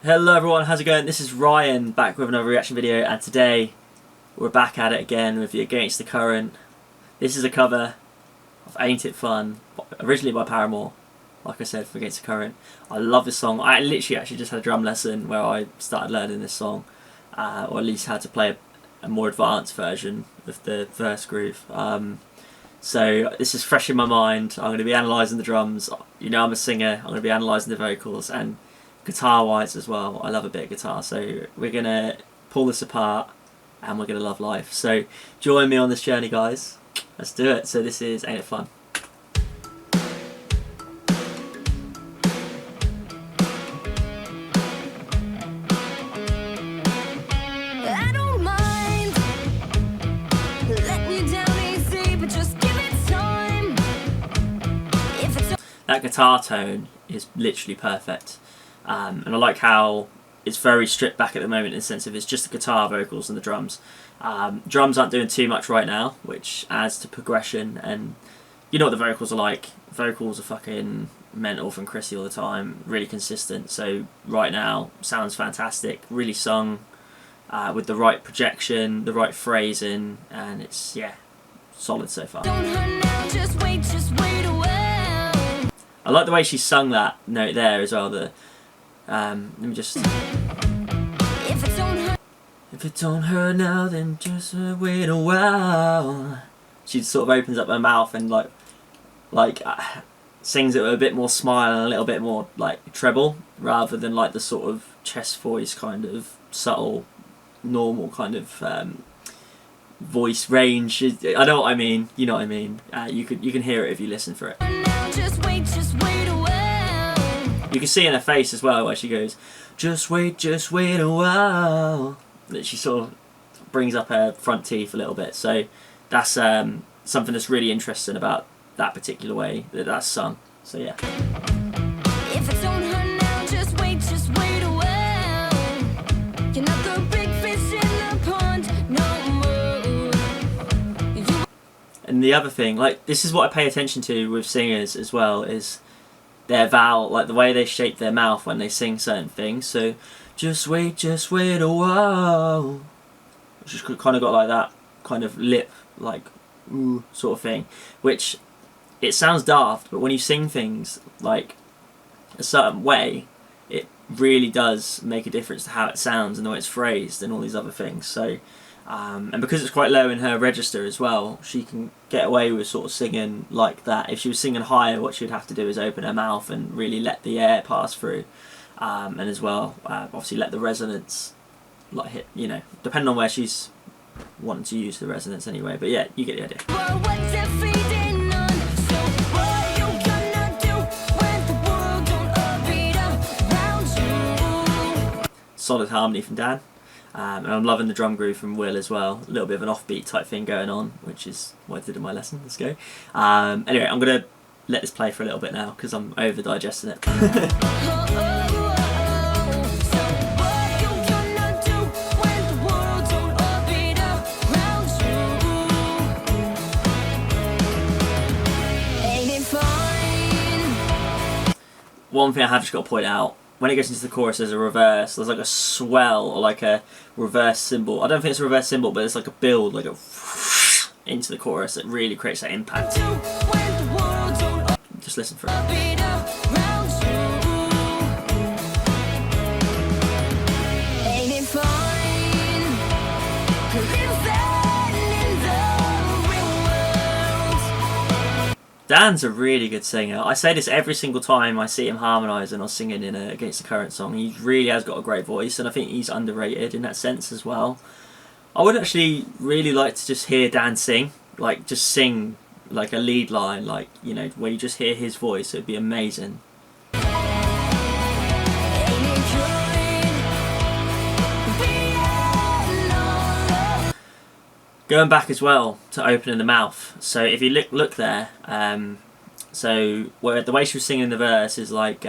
Hello everyone, how's it going? This is Ryan back with another reaction video, and today we're back at it again with the Against the Current. This is a cover of Ain't It Fun, originally by Paramore, like I said, for Against the Current. I love this song. I literally actually just had a drum lesson where I started learning this song, or at least had to play a more advanced version of the verse groove. So this is fresh in my mind. I'm going to be analysing the drums. You know I'm a singer, I'm going to be analysing the vocals, and guitar wise as well. I love a bit of guitar, so we're going to pull this apart and we're going to love life. So join me on this journey, guys. Let's do it. So this is Ain't It Fun. That guitar tone is literally perfect, and I like how it's very stripped back at the moment in the sense of it's just the guitar, vocals and the drums. Drums aren't doing too much right now, which adds to progression, and you know what the vocals are like. Vocals are fucking mental from Chrissy all the time, really consistent, so right now sounds fantastic, really sung with the right projection, the right phrasing, and it's, yeah, solid so far. Just wait away. I like the way she sung that note there as well. Let me just. If it don't hurt now, then just wait a while. She sort of opens up her mouth and sings it with a bit more smile and a little bit more like treble, rather than like the sort of chest voice kind of subtle, normal kind of voice range. I know what I mean. You know what I mean. You can hear it if you listen for it. Just wait a while. You can see in her face as well where she goes, just wait a while. That she sort of brings up her front teeth a little bit. So that's something that's really interesting about that particular way that that's sung. So yeah. If it don't hurt now, just wait a while. You're not the big fish in the pond no more. And the other thing, like, this is what I pay attention to with singers as well, is their vowel, like the way they shape their mouth when they sing certain things. So just wait a while, which has kind of got like that kind of lip, like ooh sort of thing, which it sounds daft, but when you sing things like a certain way, it really does make a difference to how it sounds and the way it's phrased and all these other things. So and because it's quite low in her register as well, she can get away with sort of singing like that. If she was singing higher, what she would have to do is open her mouth and really let the air pass through, and as well obviously let the resonance like hit, you know, depending on where she's wanting to use the resonance anyway. But yeah, you get the idea. Solid harmony from Dan. And I'm loving the drum groove from Will as well. A little bit of an offbeat type thing going on, which is what I did in my lesson. Let's go. Anyway, I'm going to let this play for a little bit now because I'm over digesting it. One thing I have just got to point out, when it goes into the chorus, there's a reverse. There's like a swell or like a reverse cymbal. I don't think it's a reverse cymbal, but it's like a build, like a into the chorus that really creates that impact. Just listen for it. Dan's a really good singer. I say this every single time I see him harmonising or singing in a Against the Current song. He really has got a great voice, and I think he's underrated in that sense as well. I would actually really like to just hear Dan sing, like just sing like a lead line, like, you know, where you just hear his voice. It would be amazing. Going back as well to opening the mouth. So if you look there, so where the way she was singing the verse is like,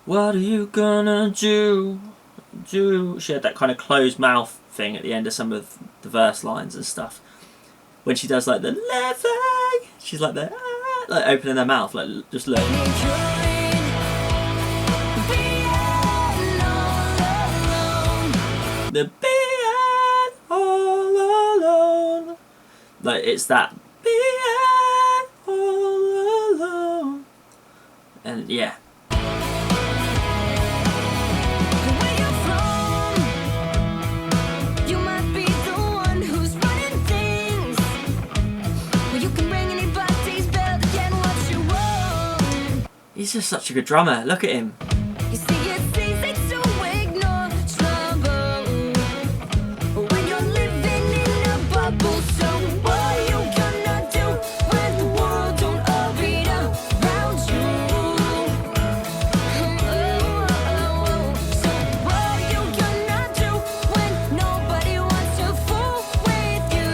what are you gonna do? She had that kind of closed mouth thing at the end of some of the verse lines and stuff. When she does like the living, she's like the like opening her mouth, like just look. The being all alone. Like, it's that being all alone. And yeah. He's just such a good drummer. Look at him. You see, it's easy to ignore trouble when you're living in a bubble. So what are you gonna do when the world don't orbit around you? So what are you gonna do when nobody wants to fool with you?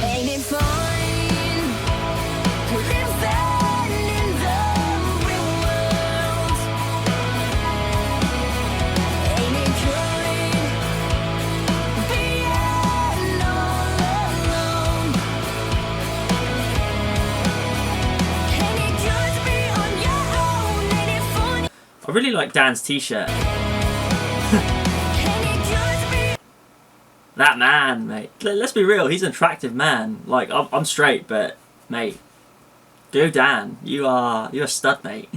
Ain't it fun? I really like Dan's t-shirt. That man, mate. Let's be real, he's an attractive man. Like, I'm straight, but, mate, go Dan. You're a stud, mate.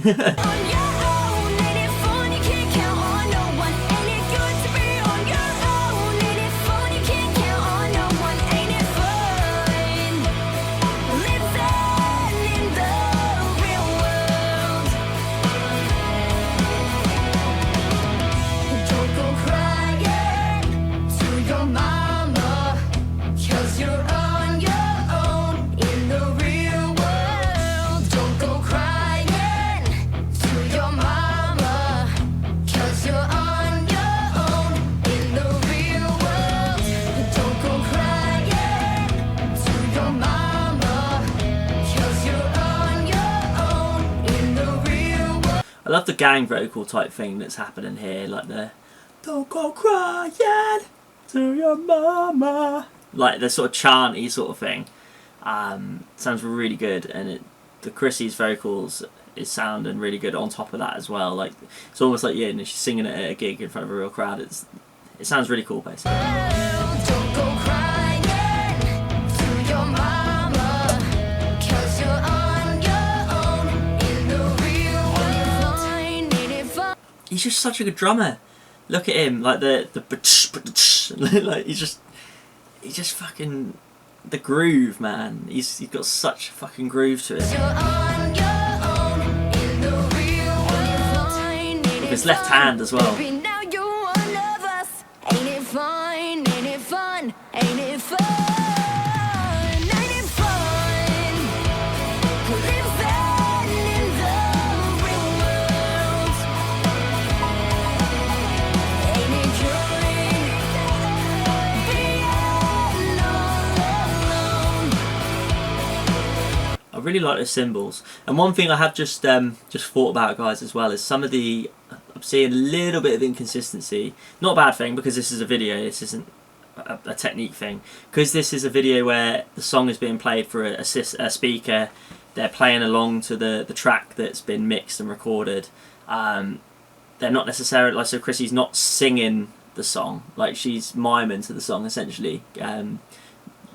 I love the gang vocal type thing that's happening here, like the "Don't go crying to your mama," like the sort of chanty sort of thing. Sounds really good, and the Chrissy's vocals is sounding really good on top of that as well. Like, it's almost like, yeah, and she's singing it at a gig in front of a real crowd. It sounds really cool, basically. Don't go crying to your mama, 'cause you're on your own in the real world. He's just such a good drummer. Look at him, like the like he's just fucking the groove, man. He's got such a fucking groove to it. With his left hand as well. I really like the cymbals, and one thing I have just thought about, guys, as well, is some of the, I'm seeing a little bit of inconsistency. Not a bad thing, because this is a video, this isn't a technique thing. Because this is a video where the song is being played for a speaker, they're playing along to the track that's been mixed and recorded. They're not necessarily, like, so Chrissy's not singing the song, like she's miming to the song essentially.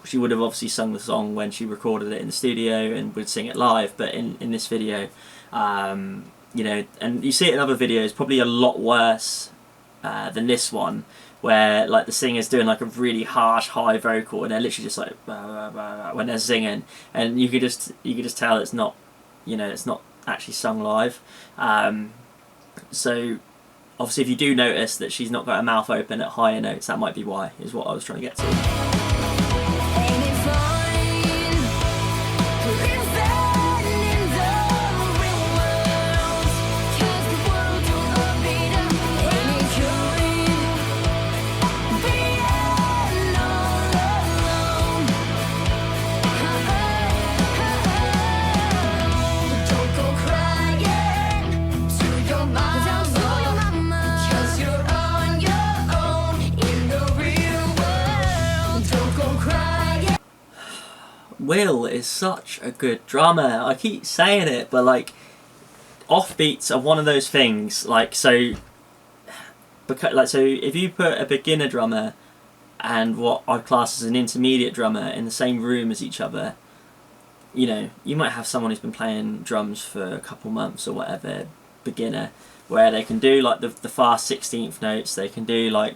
She would have obviously sung the song when she recorded it in the studio and would sing it live, but in this video, you know, and you see it in other videos, probably a lot worse than this one, where like the singer's doing like a really harsh high vocal and they're literally just like bah, bah, bah, bah, when they're singing, and you could just tell it's not, you know, it's not actually sung live. So obviously if you do notice that she's not got her mouth open at higher notes, that might be why, is what I was trying to get to. Will is such a good drummer. I keep saying it, but like, offbeats are one of those things. Like, so because like, so if you put a beginner drummer and what I'd class as an intermediate drummer in the same room as each other, you know, you might have someone who's been playing drums for a couple months or whatever, beginner, where they can do like the fast 16th notes, they can do like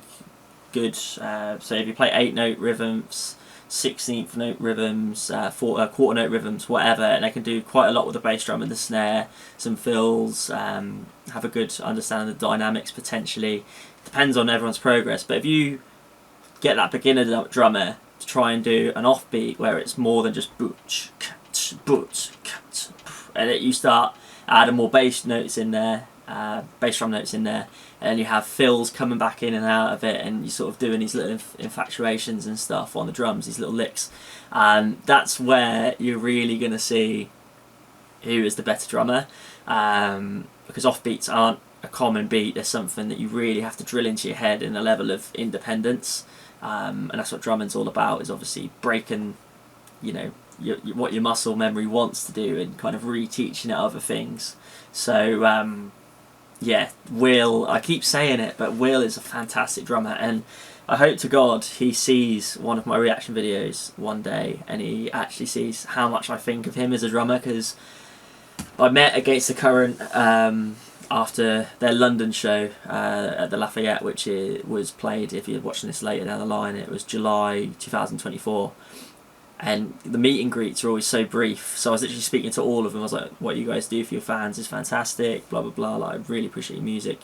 good, so if you play 8-note rhythms, 16th note rhythms, quarter note rhythms, whatever, and they can do quite a lot with the bass drum and the snare, some fills, have a good understanding of the dynamics potentially. Depends on everyone's progress, but if you get that beginner drummer to try and do an offbeat where it's more than just butch, and you start adding more bass notes in there, bass drum notes in there, and you have fills coming back in and out of it, and you're sort of doing these little infatuations and stuff on the drums, these little licks, that's where you're really going to see who is the better drummer, because offbeats aren't a common beat. There's something that you really have to drill into your head in a level of independence, and that's what drumming's all about, is obviously breaking, you know, what your muscle memory wants to do and kind of reteaching it other things. So yeah, Will, I keep saying it, but Will is a fantastic drummer, and I hope to God he sees one of my reaction videos one day and he actually sees how much I think of him as a drummer, because I met Against the Current after their London show at the Lafayette, which was played, if you're watching this later down the line, it was July 2024. And the meet and greets are always so brief, so I was literally speaking to all of them. I was like, what you guys do for your fans is fantastic, blah blah blah, like, I really appreciate your music,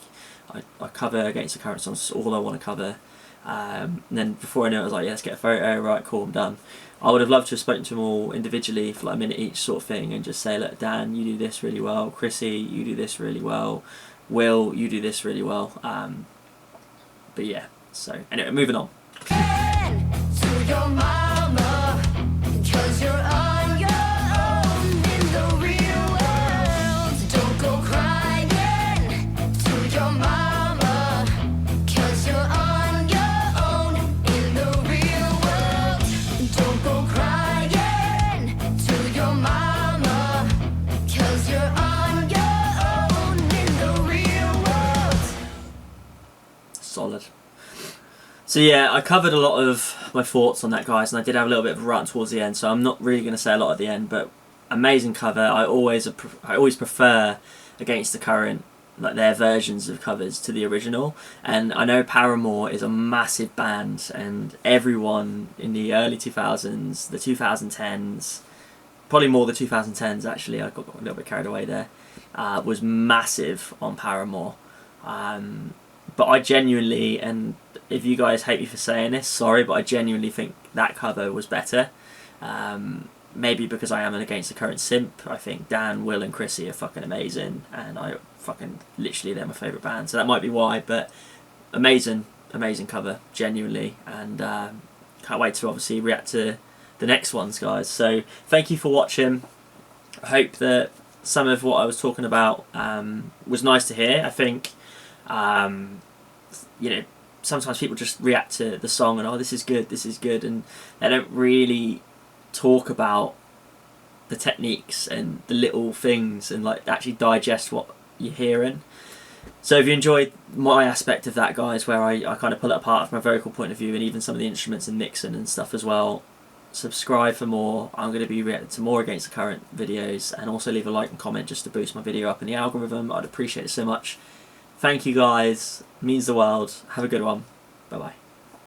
I cover Against the Current songs, all I want to cover. And then before I knew it, I was like, yeah, let's get a photo, right, cool, I'm done. I would have loved to have spoken to them all individually for like a minute each sort of thing, and just say, look, Dan, you do this really well, Chrissy, you do this really well, Will, you do this really well. But yeah, so anyway, moving on. To your mama, 'cause you're on your own in the real world. Don't go crying to your mama, 'cause you're on your own in the real world. Don't go crying to your mama, 'cause you're on your own in the real world. Solid. So yeah, I covered a lot of my thoughts on that, guys, and I did have a little bit of a rant towards the end, so I'm not really going to say a lot at the end, but amazing cover. I always prefer Against the Current, like their versions of covers, to the original. And I know Paramore is a massive band, and everyone in the early 2000s, the 2010s, probably more the 2010s actually, I got a little bit carried away there, was massive on Paramore. But I genuinely, and if you guys hate me for saying this, sorry, but I genuinely think that cover was better. Maybe because I am an Against the Current simp. I think Dan, Will and Chrissy are fucking amazing, and I fucking, literally, they're my favourite band, so that might be why, but amazing cover, genuinely, and can't wait to obviously react to the next ones, guys. So thank you for watching. I hope that some of what I was talking about was nice to hear. I think you know, sometimes people just react to the song and, oh, this is good, and they don't really talk about the techniques and the little things and like actually digest what you're hearing. So if you enjoyed my aspect of that, guys, where I kind of pull it apart from a vocal point of view and even some of the instruments and mixing and stuff as well, subscribe for more. I'm going to be reacting to more Against the Current videos, and also leave a like and comment just to boost my video up in the algorithm. I'd appreciate it so much. Thank you, guys. It means the world. Have a good one. Bye bye.